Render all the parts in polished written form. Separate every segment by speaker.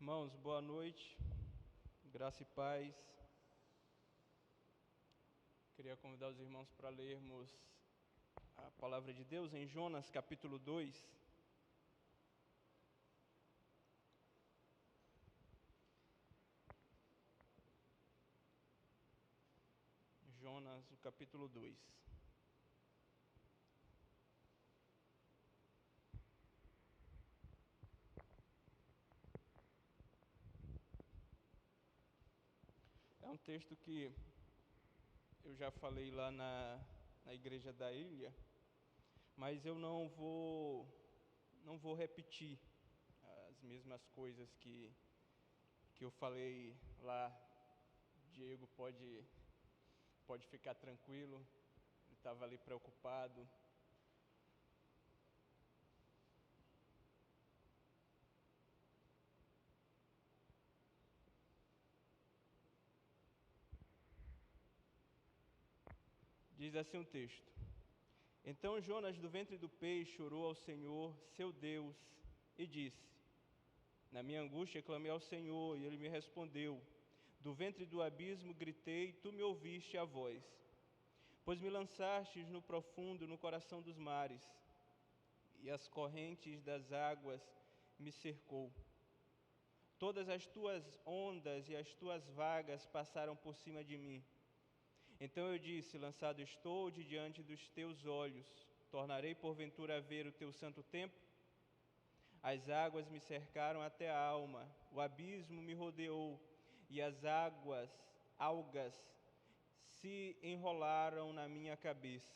Speaker 1: Irmãos, boa noite, graça e paz. Queria convidar os irmãos para lermos a palavra de Deus em Jonas capítulo 2. Jonas, o capítulo 2. É um texto que eu já falei lá na igreja da ilha, mas eu não vou repetir as mesmas coisas que eu falei lá. Diego pode ficar tranquilo, ele estava ali preocupado. Diz assim o texto: Então Jonas do ventre do peixe orou ao Senhor, seu Deus, e disse: Na minha angústia clamei ao Senhor, e Ele me respondeu. Do ventre do abismo gritei, e tu me ouviste a voz. Pois me lançastes no profundo, no coração dos mares, e as correntes das águas me cercou. Todas as tuas ondas e as tuas vagas passaram por cima de mim. Então eu disse: lançado estou de diante dos teus olhos, tornarei porventura a ver o teu santo templo? As águas me cercaram até a alma, o abismo me rodeou, e as algas se enrolaram na minha cabeça.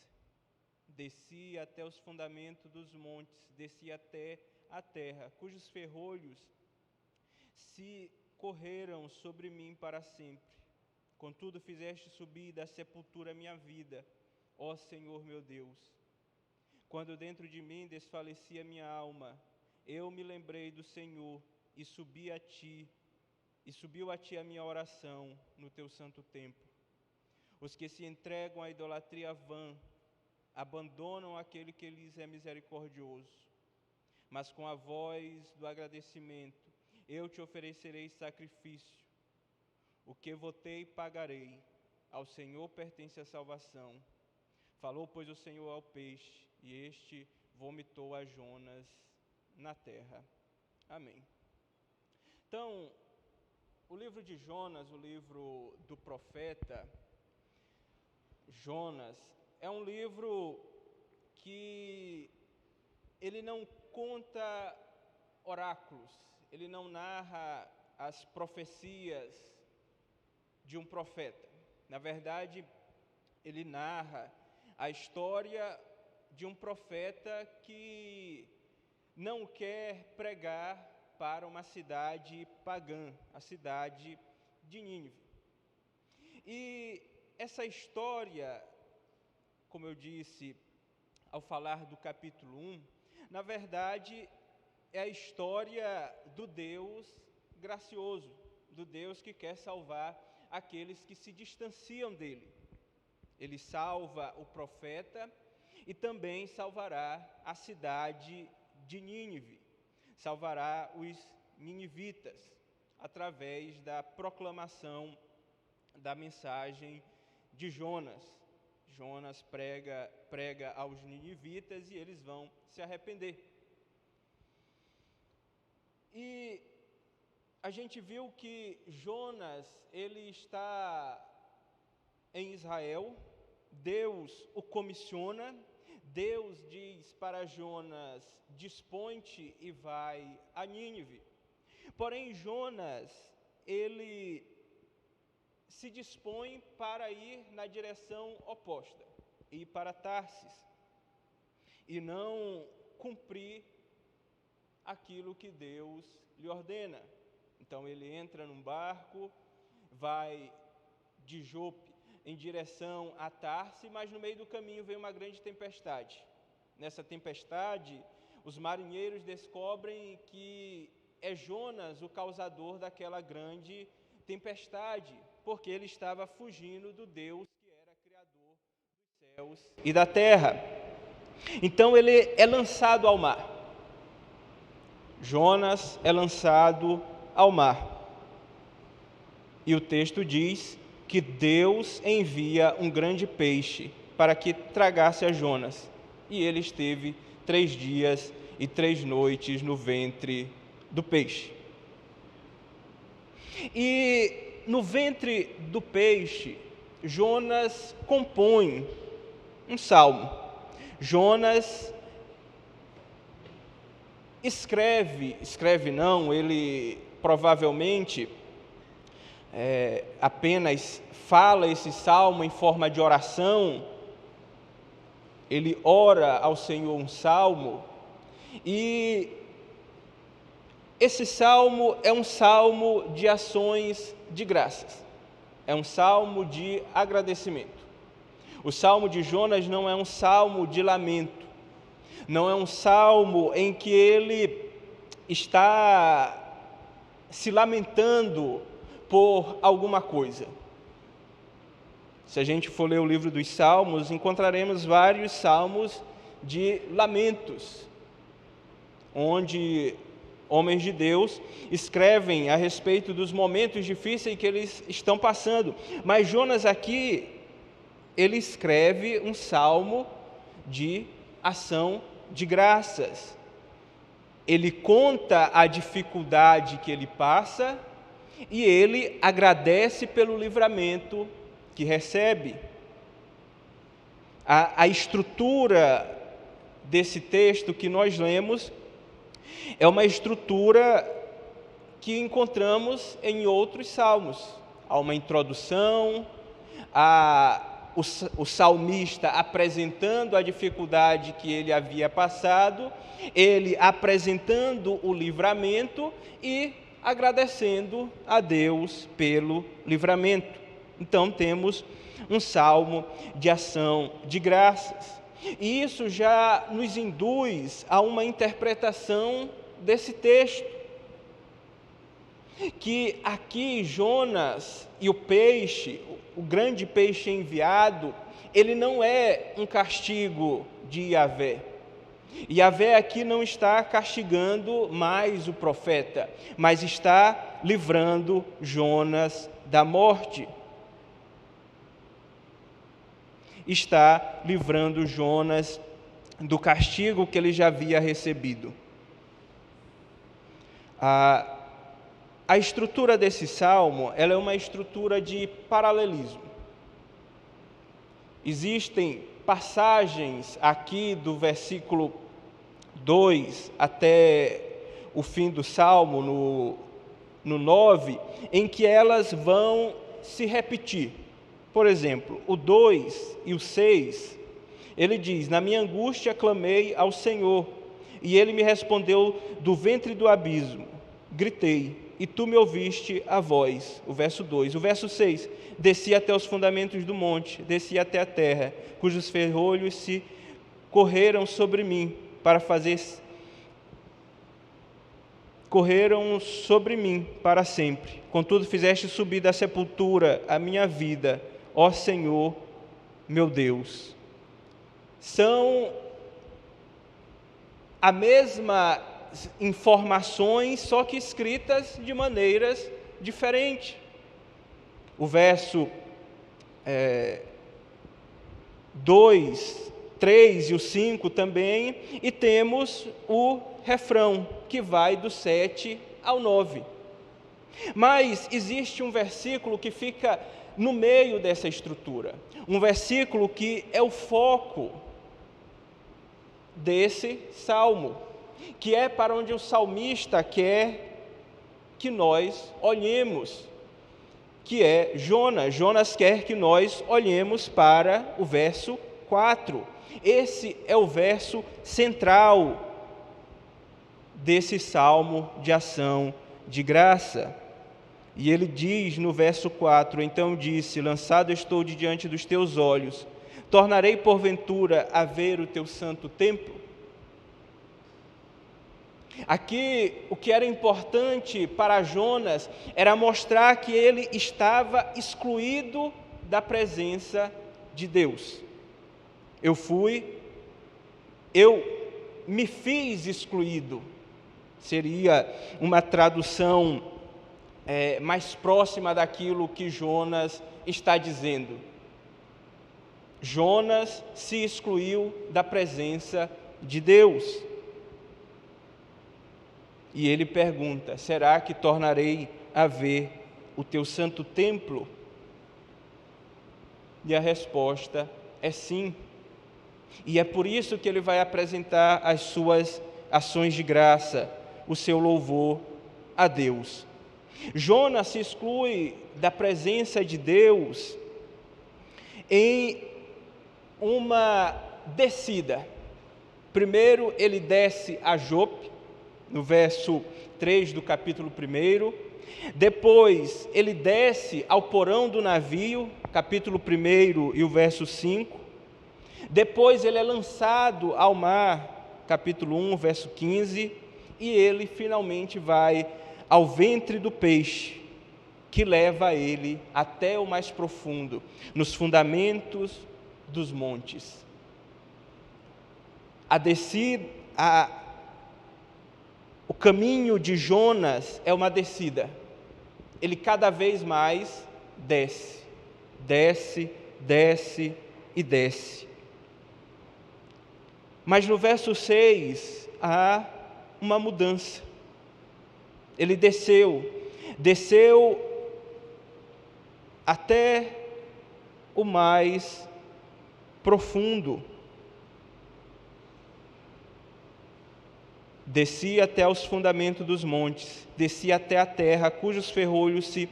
Speaker 1: Desci até os fundamentos dos montes, desci até a terra, cujos ferrolhos se correram sobre mim para sempre. Contudo fizeste subir da sepultura minha vida, ó Senhor meu Deus. Quando dentro de mim desfalecia minha alma, eu me lembrei do Senhor e subiu a ti a minha oração no teu santo templo. Os que se entregam à idolatria vã abandonam aquele que lhes é misericordioso. Mas com a voz do agradecimento eu te oferecerei sacrifício. O que votei pagarei, ao Senhor pertence a salvação. Falou, pois, o Senhor ao peixe, e este vomitou a Jonas na terra. Amém. Então, o livro de Jonas, o livro do profeta Jonas, é um livro que ele não conta oráculos, ele não narra as profecias de um profeta. Na verdade, ele narra a história de um profeta que não quer pregar para uma cidade pagã, a cidade de Nínive. E essa história, como eu disse ao falar do capítulo 1, na verdade é a história do Deus gracioso, do Deus que quer salvar aqueles que se distanciam dele. Ele salva o profeta e também salvará a cidade de Nínive, salvará os ninivitas através da proclamação da mensagem de Jonas. Jonas prega aos ninivitas e eles vão se arrepender. E a gente viu que Jonas, ele está em Israel, Deus o comissiona, Deus diz para Jonas: dispõe-te e vai a Nínive. Porém, Jonas, ele se dispõe para ir na direção oposta, ir para Tarsis, e não cumprir aquilo que Deus lhe ordena. Então ele entra num barco, vai de Jope em direção a Tarsis, mas no meio do caminho vem uma grande tempestade. Nessa tempestade, os marinheiros descobrem que é Jonas o causador daquela grande tempestade, porque ele estava fugindo do Deus que era criador dos céus e da terra. Então ele é lançado ao mar. Jonas é lançado ao mar. E o texto diz que Deus envia um grande peixe para que tragasse a Jonas. E ele esteve 3 dias e 3 noites no ventre do peixe. E no ventre do peixe, Jonas compõe um salmo. Jonas ele provavelmente apenas fala esse salmo em forma de oração. Ele ora ao Senhor um salmo, e esse salmo é um salmo de ações de graças, é um salmo de agradecimento. O salmo de Jonas não é um salmo de lamento, não é um salmo em que ele está se lamentando por alguma coisa. Se a gente for ler o livro dos Salmos, encontraremos vários salmos de lamentos, onde homens de Deus escrevem a respeito dos momentos difíceis que eles estão passando. Mas Jonas aqui, ele escreve um salmo de ação de graças. Ele conta a dificuldade que ele passa e ele agradece pelo livramento que recebe. A estrutura desse texto que nós lemos é uma estrutura que encontramos em outros salmos. Há uma introdução, o salmista apresentando a dificuldade que ele havia passado, ele apresentando o livramento e agradecendo a Deus pelo livramento. Então temos um salmo de ação de graças. E isso já nos induz a uma interpretação desse texto, que aqui Jonas e o peixe, o grande peixe enviado, ele não é um castigo de Yahvé. Yahvé aqui não está castigando mais o profeta, mas está livrando Jonas da morte. Está livrando Jonas do castigo que ele já havia recebido. A estrutura desse salmo, ela é uma estrutura de paralelismo. Existem passagens aqui do versículo 2 até o fim do salmo, no 9, em que elas vão se repetir. Por exemplo, o 2 e o 6, ele diz: na minha angústia clamei ao Senhor, e ele me respondeu do ventre do abismo. Gritei, e tu me ouviste a voz. O verso 2. O verso 6, desci até os fundamentos do monte, desci até a terra, cujos ferrolhos se correram sobre mim para sempre. Contudo fizeste subir da sepultura a minha vida, ó Senhor, meu Deus. São a mesma informações, só que escritas de maneiras diferentes. O verso 2, 3 e o 5 também, e temos o refrão, que vai do 7 ao 9. Mas existe um versículo que fica no meio dessa estrutura, um versículo que é o foco desse salmo, que é para onde o salmista quer que nós olhemos, que é Jonas. Jonas quer que nós olhemos para o verso 4. Esse é o verso central desse salmo de ação de graça. E ele diz no verso 4, então disse, lançado estou de diante dos teus olhos, tornarei porventura a ver o teu santo templo? Aqui, o que era importante para Jonas era mostrar que ele estava excluído da presença de Deus. Eu me fiz excluído. Seria uma tradução mais próxima daquilo que Jonas está dizendo. Jonas se excluiu da presença de Deus. E ele pergunta: será que tornarei a ver o teu santo templo? E a resposta é sim. E é por isso que ele vai apresentar as suas ações de graça, o seu louvor a Deus. Jonas se exclui da presença de Deus em uma descida. Primeiro ele desce a Jope, no verso 3 do capítulo 1. Depois ele desce ao porão do navio, capítulo 1 e o verso 5. Depois ele é lançado ao mar, capítulo 1, verso 15. E ele finalmente vai ao ventre do peixe, que leva ele até o mais profundo, nos fundamentos dos montes. O caminho de Jonas é uma descida. Ele cada vez mais desce, desce, desce e desce. Mas no verso 6 há uma mudança. Ele desceu até o mais profundo. Desci até os fundamentos dos montes, desci até a terra, cujos ferrolhos se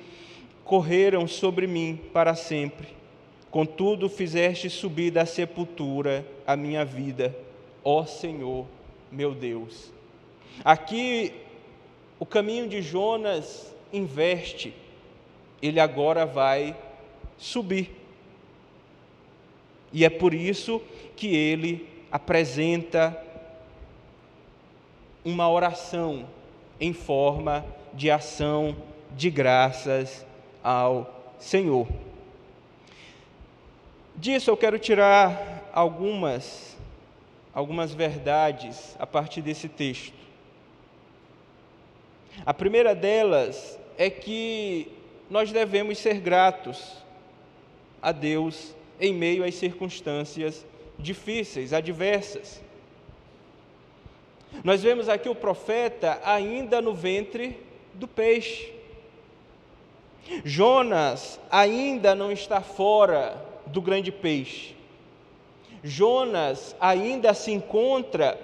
Speaker 1: correram sobre mim para sempre. Contudo, fizeste subir da sepultura a minha vida, ó Senhor, meu Deus. Aqui, o caminho de Jonas inverte. Ele agora vai subir. E é por isso que ele apresenta uma oração em forma de ação de graças ao Senhor. Disso eu quero tirar algumas verdades a partir desse texto. A primeira delas é que nós devemos ser gratos a Deus em meio às circunstâncias difíceis, adversas. Nós vemos aqui o profeta ainda no ventre do peixe. Jonas ainda não está fora do grande peixe. Jonas ainda se encontra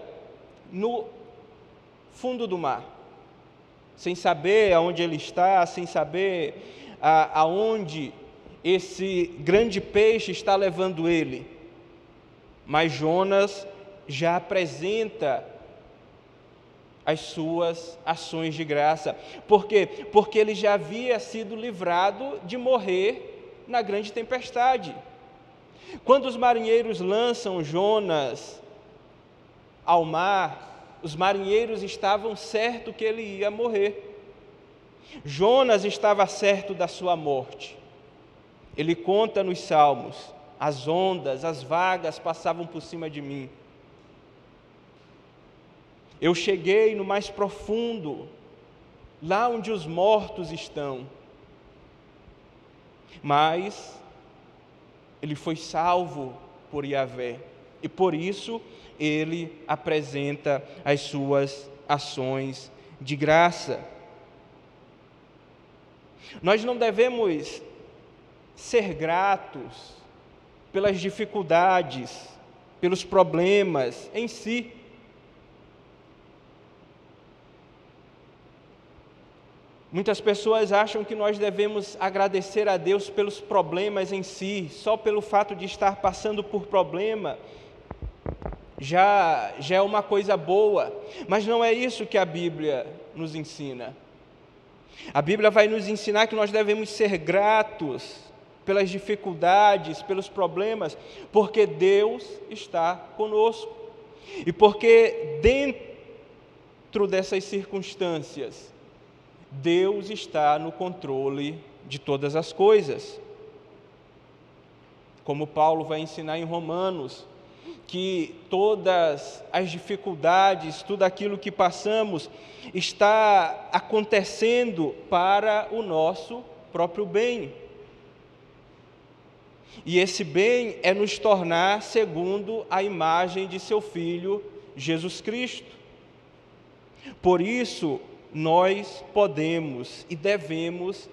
Speaker 1: no fundo do mar, sem saber aonde ele está, sem saber aonde esse grande peixe está levando ele. Mas Jonas já apresenta as suas ações de graça. Por quê? Porque ele já havia sido livrado de morrer na grande tempestade. Quando os marinheiros lançam Jonas ao mar, os marinheiros estavam certos que ele ia morrer. Jonas estava certo da sua morte. Ele conta nos Salmos: as ondas, as vagas passavam por cima de mim. Eu cheguei no mais profundo, lá onde os mortos estão. Mas ele foi salvo por Yahvé, e por isso ele apresenta as suas ações de graça. Nós não devemos ser gratos pelas dificuldades, pelos problemas em si. Muitas pessoas acham que nós devemos agradecer a Deus pelos problemas em si, só pelo fato de estar passando por problema, já é uma coisa boa, mas não é isso que a Bíblia nos ensina. A Bíblia vai nos ensinar que nós devemos ser gratos pelas dificuldades, pelos problemas, porque Deus está conosco, e porque dentro dessas circunstâncias, Deus está no controle de todas as coisas. Como Paulo vai ensinar em Romanos, que todas as dificuldades, tudo aquilo que passamos, está acontecendo para o nosso próprio bem. E esse bem é nos tornar segundo a imagem de seu Filho, Jesus Cristo. Por isso, nós podemos e devemos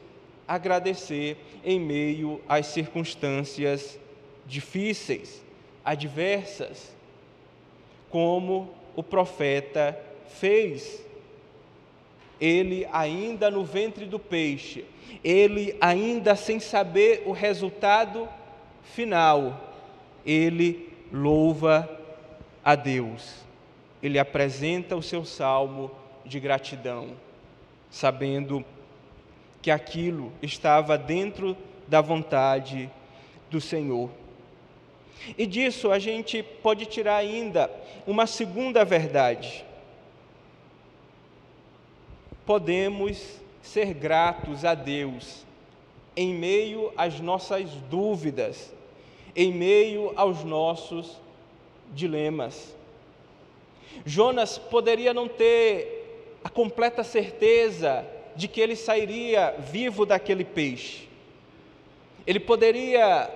Speaker 1: agradecer em meio às circunstâncias difíceis, adversas, como o profeta fez. Ele ainda no ventre do peixe, ele ainda sem saber o resultado final, ele louva a Deus. Ele apresenta o seu salmo de gratidão, sabendo que aquilo estava dentro da vontade do Senhor. E disso a gente pode tirar ainda uma segunda verdade. Podemos ser gratos a Deus em meio às nossas dúvidas, em meio aos nossos dilemas. Jonas poderia não ter a completa certeza de que ele sairia vivo daquele peixe. Ele poderia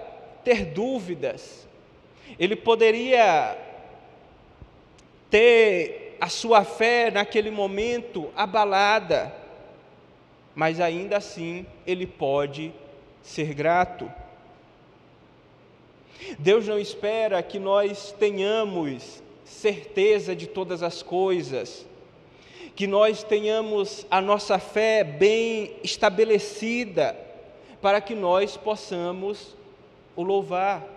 Speaker 1: ter dúvidas, ele poderia ter a sua fé naquele momento abalada, mas ainda assim ele pode ser grato. Deus não espera que nós tenhamos certeza de todas as coisas, que nós tenhamos a nossa fé bem estabelecida, para que nós possamos o louvar,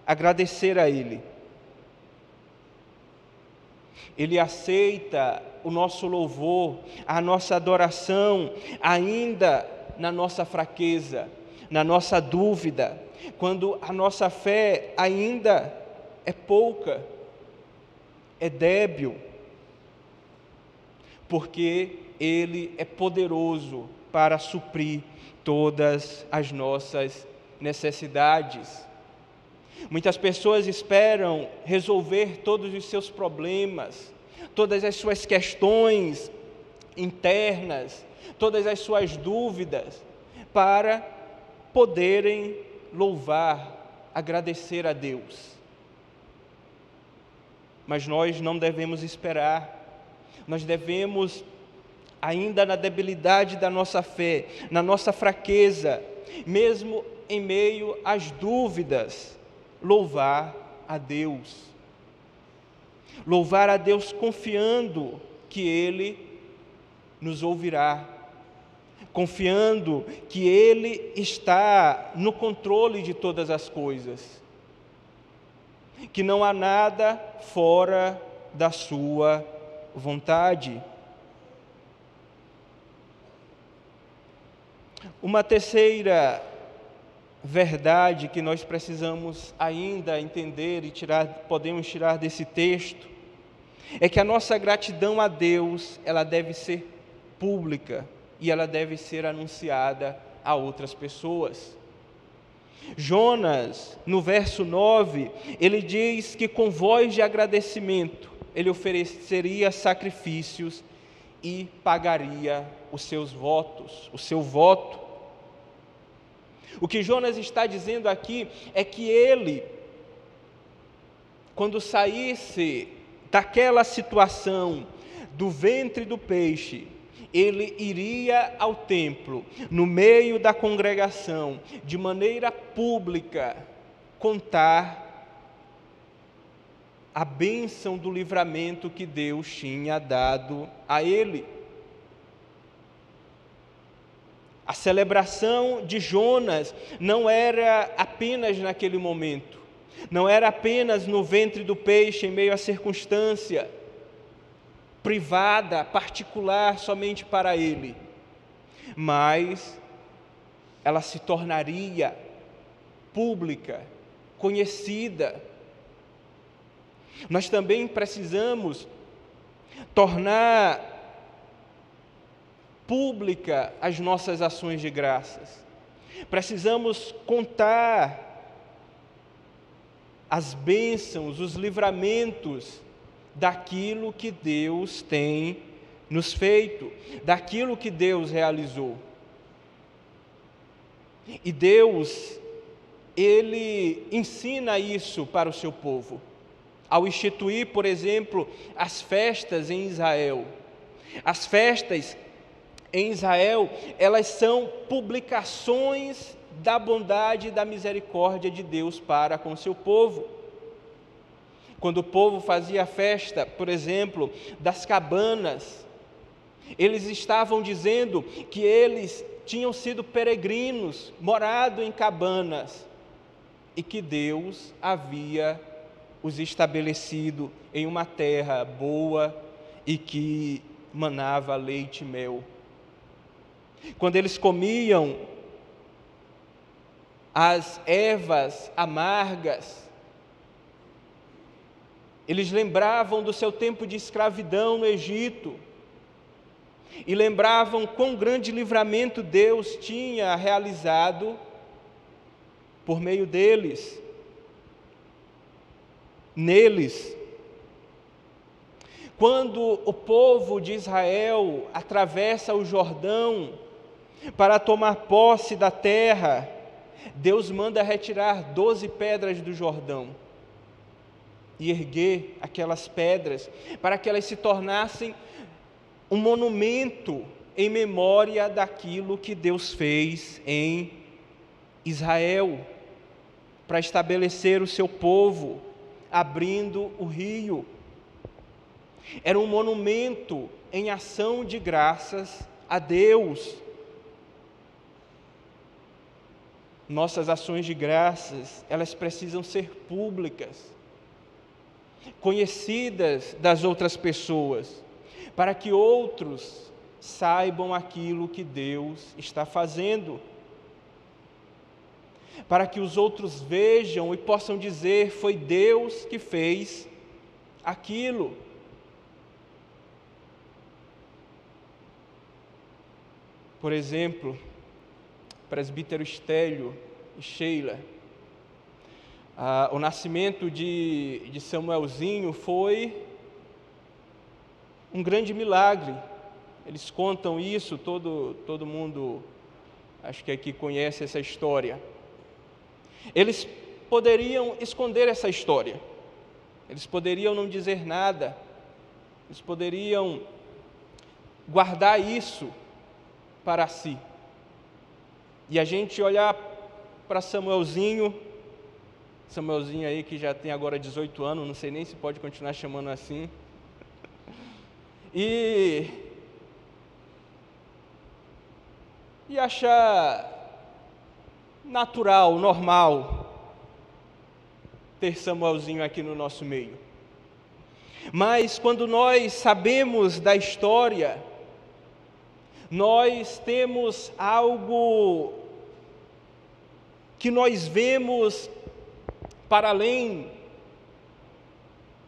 Speaker 1: agradecer a Ele. Ele aceita o nosso louvor, a nossa adoração, ainda na nossa fraqueza, na nossa dúvida, quando a nossa fé ainda é pouca, é débil, porque Ele é poderoso para suprir todas as nossas necessidades. Muitas pessoas esperam resolver todos os seus problemas, todas as suas questões internas, todas as suas dúvidas, para poderem louvar, agradecer a Deus. Mas nós não devemos esperar, nós devemos, ainda na debilidade da nossa fé, na nossa fraqueza, mesmo em meio às dúvidas, louvar a Deus. Louvar a Deus confiando que Ele nos ouvirá, confiando que Ele está no controle de todas as coisas, que não há nada fora da sua vontade. Uma terceira verdade que nós precisamos ainda entender e podemos tirar desse texto, é que a nossa gratidão a Deus, ela deve ser pública e ela deve ser anunciada a outras pessoas. Jonas, no verso 9, ele diz que com voz de agradecimento, ele ofereceria sacrifícios e pagaria os seus votos, o seu voto. O que Jonas está dizendo aqui é que ele, quando saísse daquela situação do ventre do peixe, ele iria ao templo, no meio da congregação, de maneira pública, contar a bênção do livramento que Deus tinha dado a ele. A celebração de Jonas não era apenas naquele momento, não era apenas no ventre do peixe, em meio à circunstância privada, particular, somente para ele, mas ela se tornaria pública, conhecida. Nós também precisamos tornar pública as nossas ações de graças. Precisamos contar as bênçãos, os livramentos daquilo que Deus tem nos feito, daquilo que Deus realizou. E Deus, Ele ensina isso para o seu povo, ao instituir, por exemplo, as festas em Israel. As festas em Israel, elas são publicações da bondade e da misericórdia de Deus para com o seu povo. Quando o povo fazia a festa, por exemplo, das cabanas, eles estavam dizendo que eles tinham sido peregrinos, morado em cabanas, e que Deus havia os estabelecido em uma terra boa e que manava leite e mel. Quando eles comiam as ervas amargas, eles lembravam do seu tempo de escravidão no Egito e lembravam quão grande livramento Deus tinha realizado por meio deles, neles. Quando o povo de Israel atravessa o Jordão para tomar posse da terra, Deus manda retirar 12 pedras do Jordão e erguer aquelas pedras para que elas se tornassem um monumento em memória daquilo que Deus fez em Israel, para estabelecer o seu povo, abrindo o rio. Era um monumento em ação de graças a Deus. Nossas ações de graças, elas precisam ser públicas, conhecidas das outras pessoas, para que outros saibam aquilo que Deus está fazendo, para que os outros vejam e possam dizer: foi Deus que fez aquilo. Por exemplo, presbítero Estélio e Sheila, o nascimento de Samuelzinho foi um grande milagre. Eles contam isso, todo mundo, acho que aqui conhece essa história. Eles poderiam esconder essa história, eles poderiam não dizer nada, eles poderiam guardar isso para si. E a gente olhar para Samuelzinho aí que já tem agora 18 anos, não sei nem se pode continuar chamando assim, e achar natural, normal, ter Samuelzinho aqui no nosso meio. Mas quando nós sabemos da história, nós temos algo que nós vemos para além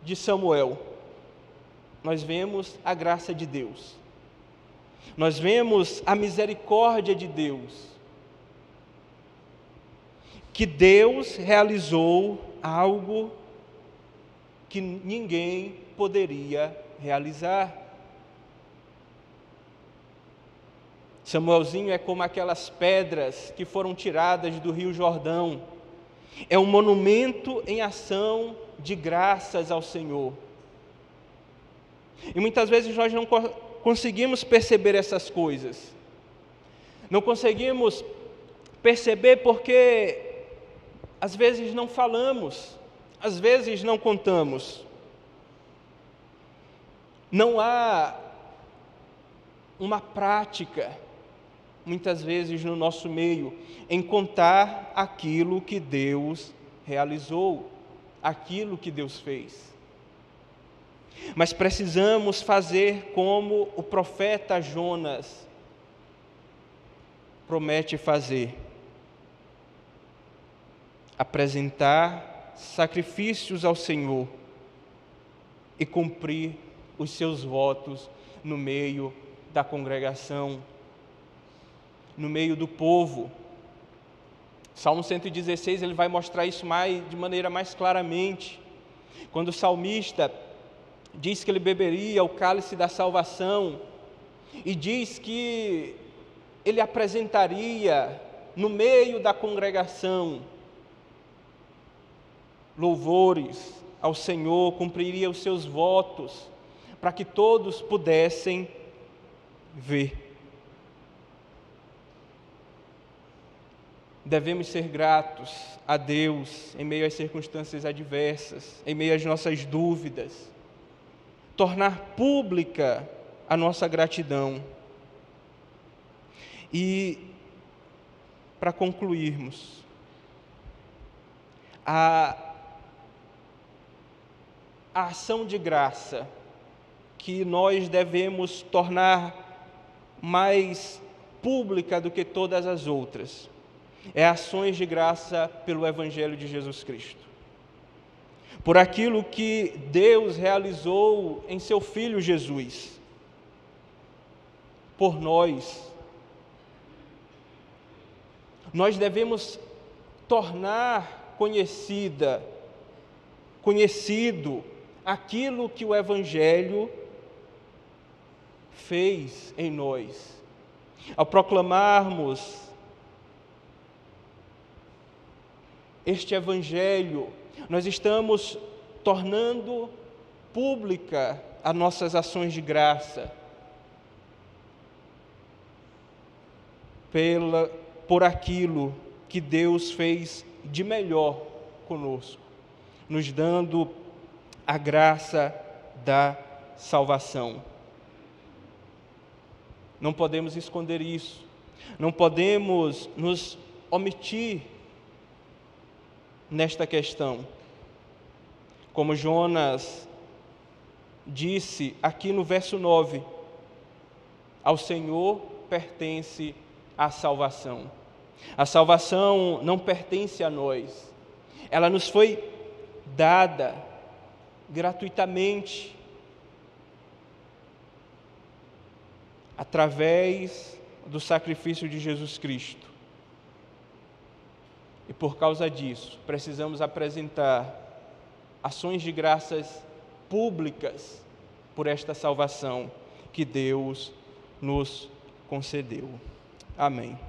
Speaker 1: de Samuel. Nós vemos a graça de Deus, nós vemos a misericórdia de Deus, que Deus realizou algo que ninguém poderia realizar. Samuelzinho é como aquelas pedras que foram tiradas do Rio Jordão, é um monumento em ação de graças ao Senhor. E muitas vezes nós não conseguimos perceber essas coisas, não conseguimos perceber porque às vezes não falamos, às vezes não contamos. Não há uma prática, muitas vezes no nosso meio, em contar aquilo que Deus realizou, aquilo que Deus fez. Mas precisamos fazer como o profeta Jonas promete fazer: apresentar sacrifícios ao Senhor e cumprir os seus votos no meio da congregação, no meio do povo. Salmo 116, ele vai mostrar isso de maneira mais claramente. Quando o salmista diz que ele beberia o cálice da salvação, e diz que ele apresentaria no meio da congregação louvores ao Senhor, cumpriria os seus votos, para que todos pudessem ver. Devemos ser gratos a Deus em meio às circunstâncias adversas, em meio às nossas dúvidas, tornar pública a nossa gratidão. E, para concluirmos, a ação de graça que nós devemos tornar mais pública do que todas as outras é ações de graça pelo Evangelho de Jesus Cristo, por aquilo que Deus realizou em seu Filho Jesus, por nós. Nós devemos tornar conhecido aquilo que o Evangelho fez em nós. Ao proclamarmos este Evangelho, nós estamos tornando pública as nossas ações de graça por aquilo que Deus fez de melhor conosco, nos dando a graça da salvação. Não podemos esconder isso, não podemos nos omitir nesta questão. Como Jonas disse aqui no verso 9, ao Senhor pertence a salvação. A salvação não pertence a nós, ela nos foi dada gratuitamente, através do sacrifício de Jesus Cristo. E por causa disso, precisamos apresentar ações de graças públicas por esta salvação que Deus nos concedeu. Amém.